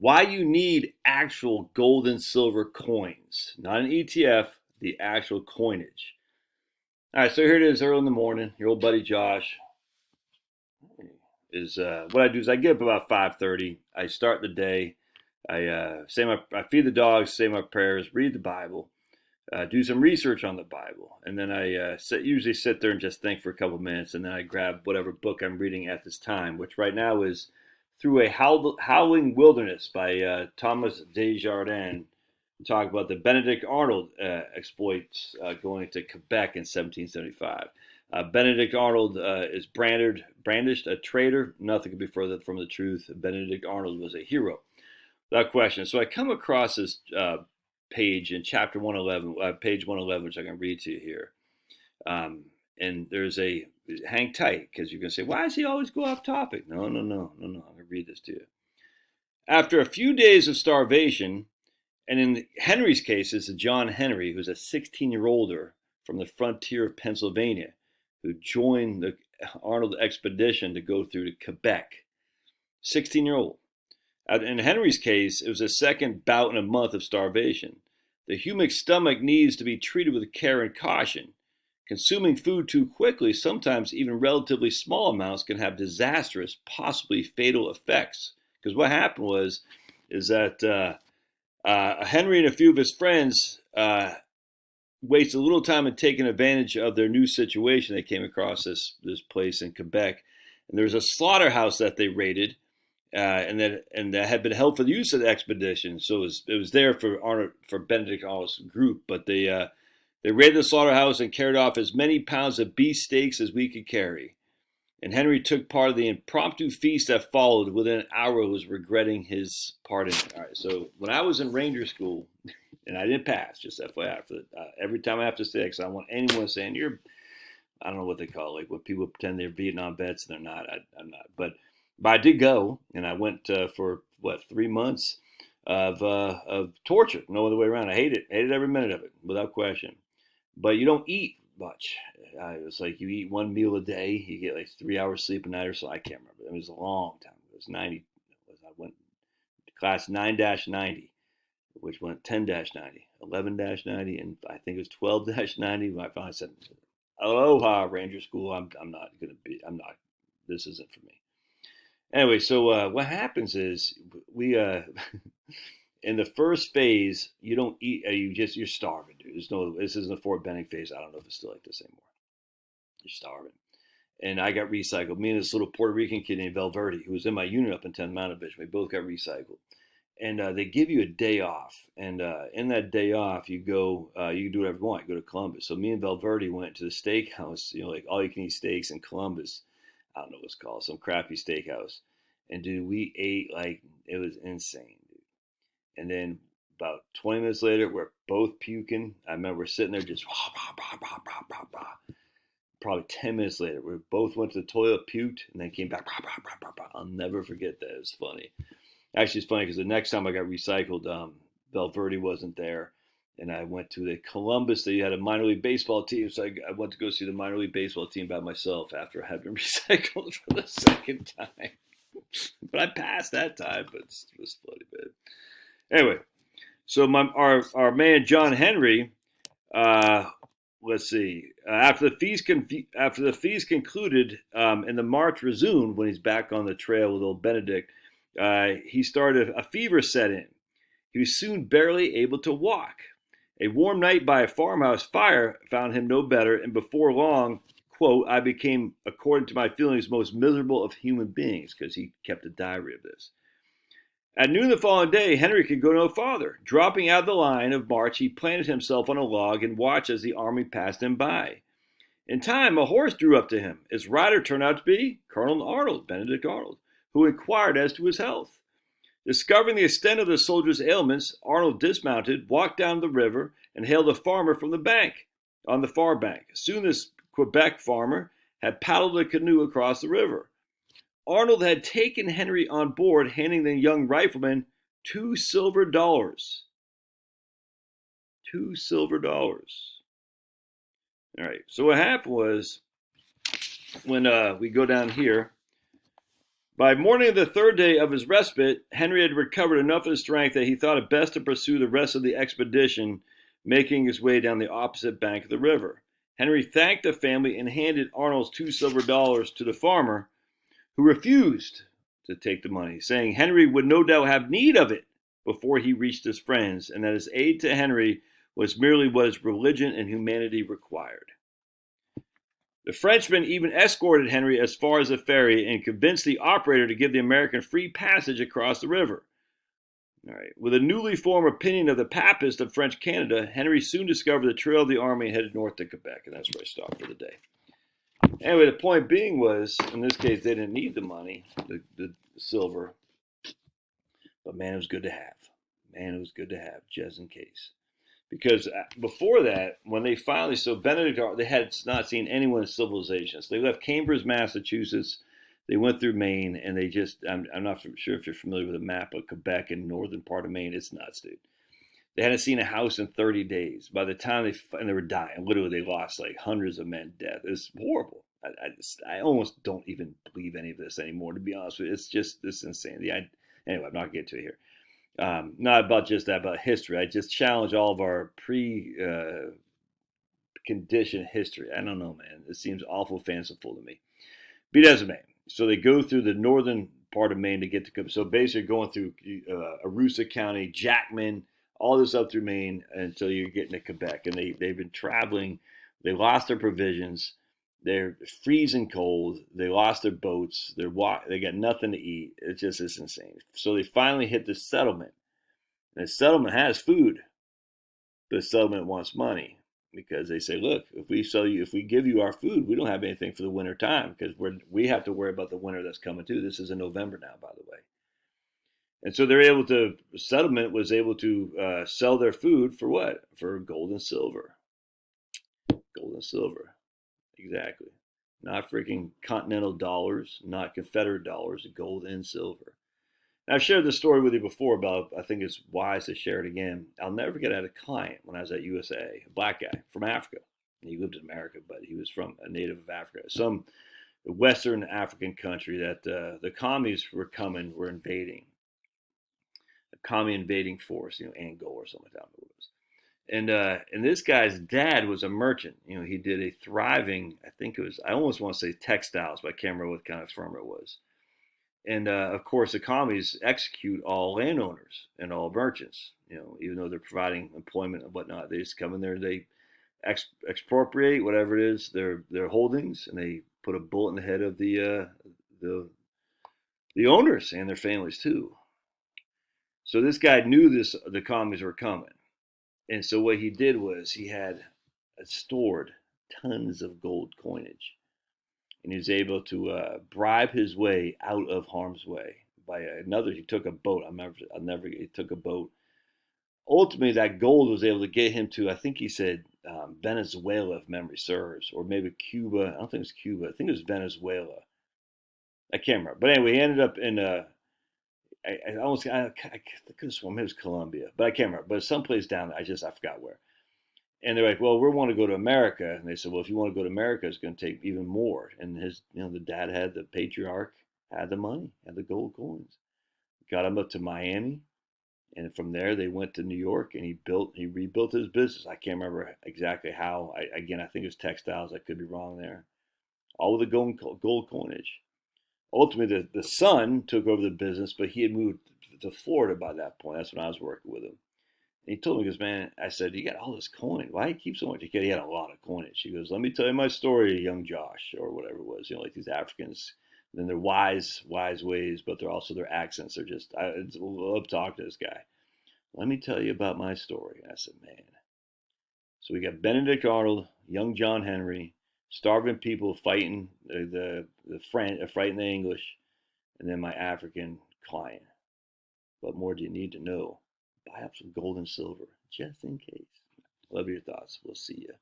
Why you need actual gold and silver coins, not an ETF, the actual coinage. All right, so here it is early in the morning. Your old buddy Josh is what I do is I get up about 5:30. I start the day. I feed the dogs, say my prayers, read the Bible, do some research on the Bible, and then I usually sit there and just think for a couple minutes, and then I grab whatever book I'm reading at this time, which right now is Through a Howling Wilderness by Thomas Desjardins. Talk about the Benedict Arnold exploits going to Quebec in 1775. Benedict Arnold is brandished a traitor. Nothing could be further from the truth. Benedict Arnold was a hero, without question. So I come across this page in chapter 111, page 111, which I can read to you here. And there's hang tight, because you're going to say, why does he always go off topic? No. I'm going to read this to you. After a few days of starvation, and in Henry's case, it's John Henry, who's a 16-year-older from the frontier of Pennsylvania, who joined the Arnold expedition to go through to Quebec. 16-year-old. In Henry's case, it was a second bout in a month of starvation. The human stomach needs to be treated with care and caution. Consuming food too quickly, sometimes even relatively small amounts, can have disastrous, possibly fatal effects. Because what happened is that Henry and a few of his friends wasted a little time in taking advantage of their new situation. They came across this place in Quebec, and there was a slaughterhouse that they raided, and that had been held for the use of the expedition. So it was there for Benedict Arnold's group, but they raided the slaughterhouse and carried off as many pounds of beef steaks as we could carry. And Henry took part of the impromptu feast that followed. Within an hour, was regretting his part in it. All right, so when I was in Ranger School, and I didn't pass, just FYI, every time I have to say, because I don't want anyone saying, I don't know what they call it, like when people pretend they're Vietnam vets and they're not. I'm not. But I did go, and I went for, 3 months of torture. No other way around. I hated every minute of it, without question. But you don't eat much. It was like you eat one meal a day. You get like 3 hours sleep a night or so. I can't remember. It was a long time. It was 90. I went to class 9-90, which went 10-90, 11-90, and I think it was 12-90. When I finally said, "Aloha, Ranger School. I'm not going to be. I'm not. This isn't for me." Anyway, so what happens is we in the first phase, you don't eat. You're starving, dude. This isn't the Fort Benning phase. I don't know if it's still like this anymore. You're starving. And I got recycled. Me and this little Puerto Rican kid named Valverde, who was in my unit up in 10th Mountain Division, we both got recycled. And they give you a day off. And in that day off, you go, you can do whatever you want. You go to Columbus. So me and Valverde went to the steakhouse, like all you can eat steaks in Columbus. I don't know what it's called, some crappy steakhouse. And dude, we ate like, it was insane. And then about 20 minutes later, we're both puking. I remember we're sitting there just probably 10 minutes later, we both went to the toilet, puked, and then came back. I'll never forget that. It was funny. Actually, it's funny because the next time I got recycled, Valverde wasn't there. And I went to the Columbus. They had a minor league baseball team. So I went to go see the minor league baseball team by myself after I had been recycled for the second time. But I passed that time, but it was funny, man. Anyway, so our man John Henry, let's see. After the feast concluded, and the march resumed when he's back on the trail with old Benedict, he started a fever set in. He was soon barely able to walk. A warm night by a farmhouse fire found him no better, and before long, quote, I became, according to my feelings, most miserable of human beings, because he kept a diary of this. At noon the following day, Henry could go no farther. Dropping out of the line of march, he planted himself on a log and watched as the army passed him by. In time, a horse drew up to him. Its rider turned out to be Colonel Arnold, Benedict Arnold, who inquired as to his health. Discovering the extent of the soldier's ailments, Arnold dismounted, walked down the river, and hailed a farmer from the bank, on the far bank. Soon this Quebec farmer had paddled a canoe across the river. Arnold had taken Henry on board, handing the young rifleman $2 silver. $2 silver. All right, so what happened was, when we go down here, By morning of the third day of his respite, Henry had recovered enough of his strength that he thought it best to pursue the rest of the expedition, making his way down the opposite bank of the river. Henry thanked the family and handed Arnold's 2 silver dollars to the farmer, who refused to take the money, saying Henry would no doubt have need of it before he reached his friends, and that his aid to Henry was merely what his religion and humanity required. The Frenchman even escorted Henry as far as the ferry and convinced the operator to give the American free passage across the river. All right. With a newly formed opinion of the Papists of French Canada, Henry soon discovered the trail of the army and headed north to Quebec, and that's where I stopped for the day. Anyway, the point being was, in this case, they didn't need the money, the silver, but man, it was good to have. Man, it was good to have, just in case. Because before that, when they finally, so Benedict, they had not seen anyone in civilization. So they left Cambridge, Massachusetts. They went through Maine, and they just, I'm not sure if you're familiar with a map of Quebec and northern part of Maine. It's nuts, dude. They hadn't seen a house in 30 days. By the time they were dying, literally, they lost like hundreds of men to death. It's horrible. I almost don't even believe any of this anymore, to be honest with you. It's insane. Anyway, I'm not getting to it here. Not about just that, about history. I just challenge all of our pre-conditioned history. I don't know, man. It seems awful fanciful to me. Be that as it may. So they go through the northern part of Maine to get to Quebec. So basically going through Aroostook County, Jackman, all this up through Maine until you're getting to Quebec. And they've been traveling. They lost their provisions. They're freezing cold. They lost their boats. They got nothing to eat. It's insane. So they finally hit the settlement. And the settlement has food. The settlement wants money because they say, look, if we give you our food, we don't have anything for the winter time because we have to worry about the winter that's coming too. This is in November now, by the way. And so the settlement was able to sell their food for what? For gold and silver. Gold and silver. Exactly. Not freaking continental dollars, not Confederate dollars, gold and silver. And I've shared this story with you before about, I think it's wise to share it again. I'll never forget, I had a client when I was at USA, a black guy from Africa. He lived in America, but he was from a native of Africa, some Western African country that the commies were invading. A commie invading force, Angola or something like that. And this guy's dad was a merchant. He did a thriving, I almost want to say textiles, but I can't remember what kind of firm it was. And of course, the commies execute all landowners and all merchants. Even though they're providing employment and whatnot, they just come in there, they expropriate whatever it is their holdings, and they put a bullet in the head of the owners and their families too. So this guy knew the commies were coming. And so what he did was he had stored tons of gold coinage. And he was able to bribe his way out of harm's way by he took a boat. He took a boat. Ultimately, that gold was able to get him to, I think he said, Venezuela, if memory serves, or maybe Cuba. I don't think it was Cuba. I think it was Venezuela. I can't remember. But anyway, he ended up in I could have sworn it was Colombia, but I can't remember. But someplace down there, I forgot where. And they're like, well, we want to go to America. And they said, well, if you want to go to America, it's going to take even more. And the dad had, the patriarch had the money, had the gold coins. Got him up to Miami. And from there, they went to New York, and he rebuilt his business. I can't remember exactly how. I think it was textiles. I could be wrong there. All with the gold coinage. Ultimately, the son took over the business, but he had moved to Florida by that point. That's when I was working with him. And he told me, he goes, man, I said, you got all this coin. Why do you keep so much? He had a lot of coinage. He goes, let me tell you my story, young Josh, or whatever it was. Like these Africans, and they're wise ways, but they're also their accents. I love talking to this guy. Let me tell you about my story. And I said, man. So we got Benedict Arnold, young John Henry, starving people fighting the French, fighting the English, and then my African client. What more do you need to know? Buy up some gold and silver, just in case. Love your thoughts. We'll see you.